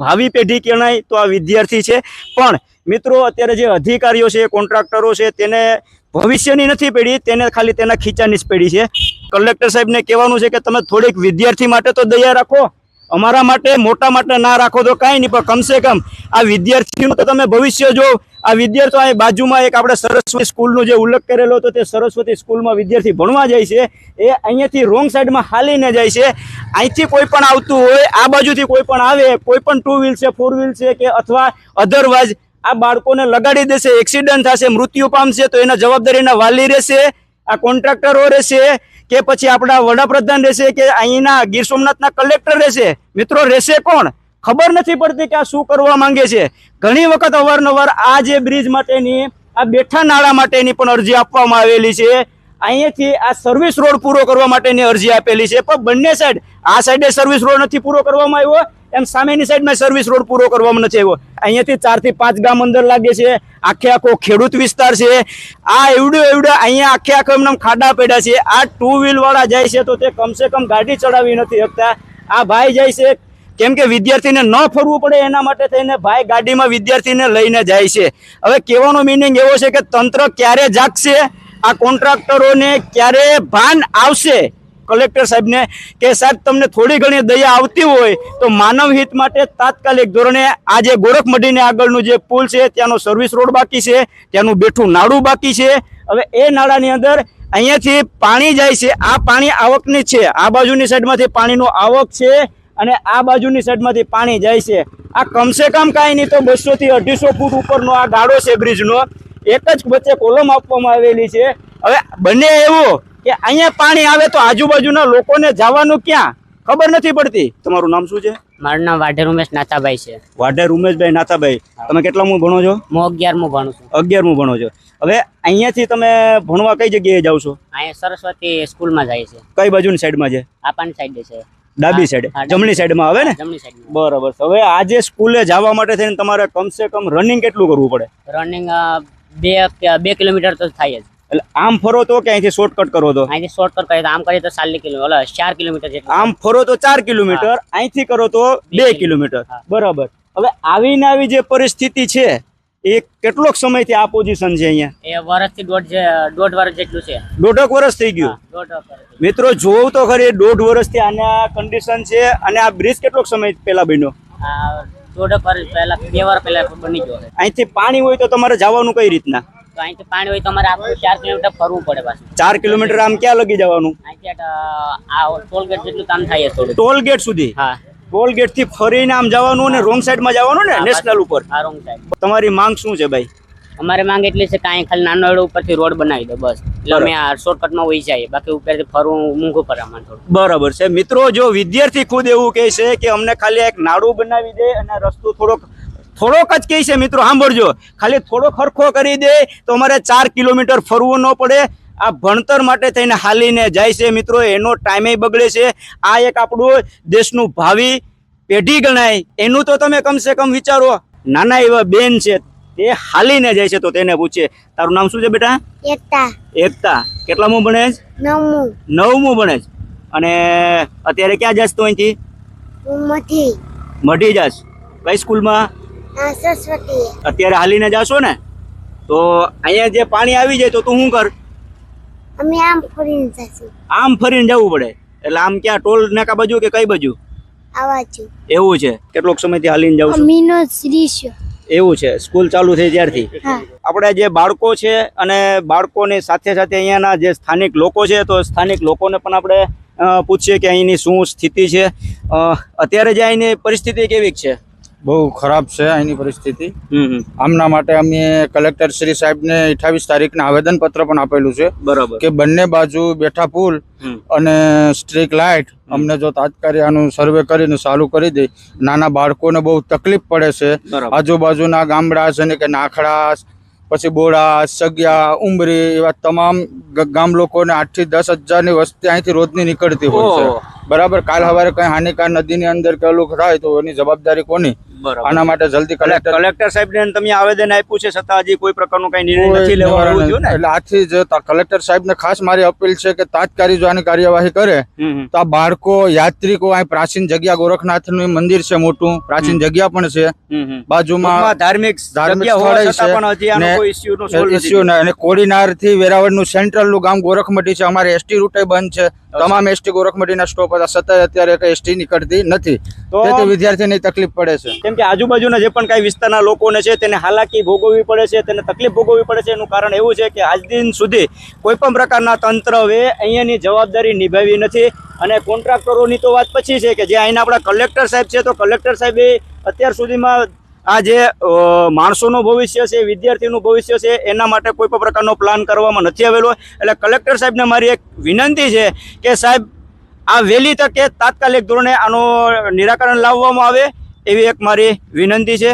ભાવિ પેઢી કહેવાય તો આ વિદ્યાર્થી છે। પણ મિત્રો અત્યારે જે અધિકારીઓ છે, કોન્ટ્રાક્ટરો છે, તેને ભવિષ્યની નથી પડી, તેને ખાલી તેના ખીચાની જ પડી છે। કલેક્ટર સાહેબને કહેવાનું છે કે તમે થોડીક વિદ્યાર્થી માટે તો દયા રાખો, અમારા માટે મોટા માટે ના રાખો તો કાંઈ નહીં, પણ કમસે કમ આ વિદ્યાર્થીનું તો તમે ભવિષ્ય જો। આ વિદ્યાર્થીઓ અહીં બાજુમાં એક આપણે સરસ્વતી સ્કૂલનો જે ઉલ્લેખ કરેલો હતો, તે સરસ્વતી સ્કૂલમાં વિદ્યાર્થી ભણવા જાય છે, એ અહીંયાથી રોંગ સાઈડમાં હાલીને જાય છે। અહીંથી કોઈ પણ આવતું હોય, આ બાજુથી કોઈ પણ આવે, કોઈ પણ 2 વ્હીલ છે, 4 વ્હીલ છે કે અથવા અધરવાઇઝ આ બાળકોને લગાડી દેશે, એક્સિડન્ટ થશે, મૃત્યુ પામશે, તો એના જવાબદારીના વાલી રહેશે, આ કોન્ટ્રાક્ટરો રહેશે કે પછી આપણા વડાપ્રધાન રહેશે કે અહીંના ગીર સોમનાથના કલેક્ટર રહેશે? મિત્રો રહેશે કોણ? ખબર નથી પડતી કે આ શું કરવા માંગે છે। ઘણી વખત અવારનવાર આ જે બ્રિજ માટેની, આ બેઠા નાળા માટેની પણ અરજી આપવામાં આવેલી છે। અહીંયાથી આ સર્વિસ રોડ પૂરો કરવા માટેની અરજી આપેલી છે, પણ બંને સાઈડ, આ સાઈડે સર્વિસ રોડ નથી પૂરો કરવામાં આવ્યો, એમ સામેની સાઈડમાં સર્વિસ રોડ પૂરો કરવામાં નથી આવ્યો। અહીંયાથી 4 થી 5 ગામ અંદર લાગે છે, આખે આખો ખેડૂત વિસ્તાર છે। આ એવડું અહીંયા આખે આખો એમને ખાડા પડ્યા છે। આ 2 વ્હીલ વાળા જાય છે તો તે કમસે કમ ગાડી ચડાવી નથી શકતા। આ ભાઈ જાય છે કેમ કે વિદ્યાર્થીને ન ફરવું પડે એના માટે થઈને ભાઈ ગાડીમાં વિદ્યાર્થીને લઈને જાય છે। હવે કહેવાનો મિનિંગ એવો છે કે તંત્ર ક્યારે જાગશે, આ કોન્ટ્રાક્ટરોને ક્યારે ભાન આવશે કલેક્ટર સાહેબને કે સાહેબ તમને થોડી ઘણી દયા આવતી હોય તો માનવ હિત માટે તાત્કાલિક ધોરણે આ જે ગોરખમઢીને આગળનું જે પુલ છે ત્યાંનો સર્વિસ રોડ બાકી છે, ત્યાંનું બેઠું નાળું બાકી છે। હવે એ નાળાની અંદર અહીંયાથી પાણી જાય છે, આ પાણી આવકની છે, આ બાજુની સાઈડમાંથી પાણીનો આવક છે અને આ બાજુની સાઈડમાંથી પાણી જાય છે। આ કમસે કમ કાંઈ નહીં તો 200 થી 250 ફૂટ ઉપરનો આ ગાળો છે બ્રિજનો, એક જ વચ્ચે કોલમ આપવામાં આવેલી છે। હવે બને એવું કે અહીંયા પાણી આવે તો આજુબાજુના લોકોને જવાનું ક્યાં ખબર નથી પડતી। તમારું નામ શું છે? મારું નામ વાઢેર ઉમેશ નાથાભાઈ છે। વાઢેર ઉમેશભાઈ નાથાભાઈ, તમે કેટલામું ભણો છો? હું 11મું ભણું છું। 11મું ભણો છો। હવે અહીંયાથી તમે ભણવા કઈ જગ્યાએ જાવ છો? અહીંયા સરસ્વતી સ્કૂલમાં જાય છે। કઈ બાજુની સાઈડમાં છે? આપાની સાઈડે છે, ડાબી સાઈડ, જમણી સાઈડમાં આવે ને? જમણી સાઈડમાં। બરાબર। હવે આજે સ્કૂલે જવા માટે થઈને તમારે કમસે કમ રનિંગ કેટલું કરવું પડે? રનિંગ 2 કિલોમીટર તો થાય જ। એટલે આમ ફરો તો કે અહીંથી શોર્ટકટ કરો તો? અહીંથી શોર્ટકટ કરીએ તો આમ કરીએ તો 4 કિલોમીટર જેટલું। આમ ફરો તો 4 કિલોમીટર, અહીંથી કરો તો 2 કિલોમીટર। બરાબર। હવે આવીને આવી જે પરિસ્થિતિ છે એ કેટલોક સમયથી આ પોઝિશન છે અહીંયા? એ વર્ષથી દોઢ વર્ષ જેટલું છે। 1.5 વર્ષ થઈ ગયું? મિત્રો જોવું તો ખરી, 1.5 વર્ષથી આના કન્ડિશન છે। અને આ બ્રિજ કેટલોક સમય પહેલા બન્યો? 1.5 વર્ષ પહેલા, 2 વર્ષ પહેલા બની ગયો। અહીંથી પાણી હોય તો તમારે જવાનું કઈ રીતના? તો અહીંથી પાણી હોય તો અમારે આખું 4 કિલોમીટર ફરવું પડે પાછું। 4 કિલોમીટર આમ ક્યાં લગી જવાનું? અહીંથી આ ટોલ ગેટ જેટલું કામ થાય છે થોડું। ટોલ ગેટ સુધી? હા, ટોલ ગેટ થી ફરીને આમ જવાનું અને રોંગ સાઈડ માં જવાનું ને, નેશનલ ઉપર? હા, રોંગ સાઈડ। તમારી માંગ શું છે ભાઈ? અમારી માંગ એટલી છે કે અહીં ખાલી નાનો એડો ઉપરથી રોડ બનાવી દો બસ, એટલે અમે આ શોર્ટકટમાં વહી જાય, બાકી ઉપરથી ફરવું મૂંઘું પડે અમારે થોડું। બરાબર છે। મિત્રો જો વિદ્યાર્થી ખુદ એવું કહે છે કે અમને ખાલી એક નાળું બનાવી દે અને રસ્તો થોડોક જ કહે છે, મિત્રો સાંભળજો, ખાલી થોડો ખરખો કરી દે તો અમારે 4 કિલોમીટર ફરવું ન પડે। આ ભણતર માટે થઈને હાલીને જાય છે મિત્રો, એનો ટાઈમે બગડે છે। આ એક આપણું દેશનું ભાવિ પેઢી ગણાય, એનું તો તમે કમસે કમ વિચારો। નાના એવા બેન છે તે હાલીને જાય છે તો તેને પૂછે, તારું નામ શું છે બેટા? એકતા। એકતા, કેટલામું ભણે છે? 9મું। 9મું ભણે છે। અને અત્યારે ક્યાં જાસ તું અહીંથી? મઢી જાસ? કઈ સ્કૂલમાં? સરસ્વતી। અત્યારે હાલીને જાશો ને તો અહીંયા જે પાણી આવી જાય તો તું શું કર? અમે આમ ફરીને જઈશું। આમ ફરીને જવું પડે? એટલે આમ ક્યાં ટોલ નાકા બાજુ કે કઈ બાજુ? આવાજુ। એવું છે? કેટલોક સમયથી હાલીને જાવ છો? મીનો શ્રીશ। એવું છે? સ્કૂલ ચાલુ થઈ ત્યારથી? આપણે જે બાળકો છે અને બાળકોની સાથે સાથે અહીંયાના જે સ્થાનિક લોકો છે તો સ્થાનિક લોકોને પણ આપણે પૂછીએ કે અહીંની શું સ્થિતિ છે। અત્યારે જે અહીંની પરિસ્થિતિ કેવી છે? બહુ ખરાબ છે અહીંની પરિસ્થિતિ। આમના માટે અમે કલેક્ટર શ્રી સાહેબને 28 તારીખના આવેદનપત્ર પણ આપેલું છે। બરાબર। કે બંને બાજુ બેઠા પુલ અને સ્ટ્રીટ લાઇટ અમને જો તાત્કાલિક આનું સર્વે કરીને ચાલુ કરી દે, નાના બાળકોને બહુ તકલીફ પડે છે। આજુબાજુના ગામડા છે કે નાખડા, પછી બોડા, સગિયા, ઉમરી, એવા તમામ ગામ લોકોને 8 થી 10 હજારની વસ્તી અહીંથી રોજની નીકળતી હોય છે। બરાબર। કાલ સવારે કઈ હાનિકાર નદીની અંદર કે ઓલું થાય તો એની જવાબદારી કોની? બરાબર. આના માટે જલ્દી એટલે કલેક્ટર કલેક્ટર સાહેબને તમે આવેદન આપ્યું છે છતાં હજી કોઈ પ્રકારનો કઈ નિર્ણય નથી લેવાનો એવું થયું ને? એટલે આથી જ કલેક્ટર સાહેબને ખાસ મારી અપીલ છે કે તાત્કાલિક જો આની કાર્યવાહી કરે તો આ બાળકો યાત્રિકો અહીં પ્રાચીન જગ્યા ગોરખનાથનું મંદિર છે મોટું પ્રાચીન જગ્યા પણ છે બાજુમાં ટૂંકમાં ધાર્મિક ધાર્મિક જગ્યા હોવા સ્થળે છતાં પણ હજી આનો ને કોઈ ઇસ્યુનો સોલ્વ નથી ઇસ્યુ અને કોડીનાર થી વેરાવળ નું સેન્ટ્રલ નું ગામ ગોરખમટી છે અમારે એસટી રૂટે બંધ છે તમામ એસટી ગોરખમટી ના સ્ટોપ હતા છતાંય અત્યારે કઈ એસટી નીકળતી નથી તો તેથી વિદ્યાર્થીને તકલીફ પડે છે કેમ કે આજુબાજુના જે પણ કઈ વિસ્તારના લોકોને છે તેને હાલાકી ભોગવવી પડે છે તેને તકલીફ ભોગવવી પડે છે એનું કારણ એવું છે કે આજ દિન સુધી કોઈ પણ પ્રકારના તંત્રએ અહીંયાની જવાબદારી નિભાવી નથી અને કોન્ટ્રાક્ટરોની તો વાત પછી છે કે જે અહીંના આપણા કલેક્ટર સાહેબ છે તો કલેક્ટર સાહેબે અત્યાર સુધીમાં આ જે માણસોનું ભવિષ્ય છે વિદ્યાર્થીનું ભવિષ્ય છે એના માટે કોઈ પણ પ્રકારનો પ્લાન કરવામાં નથી આવેલો એટલે કલેક્ટર સાહેબને મારી એક વિનંતી છે કે સાહેબ આ વહેલી તકે તાત્કાલિક ધોરણે આનો નિરાકરણ લાવવામાં આવે એવી એક મારી વિનંતી છે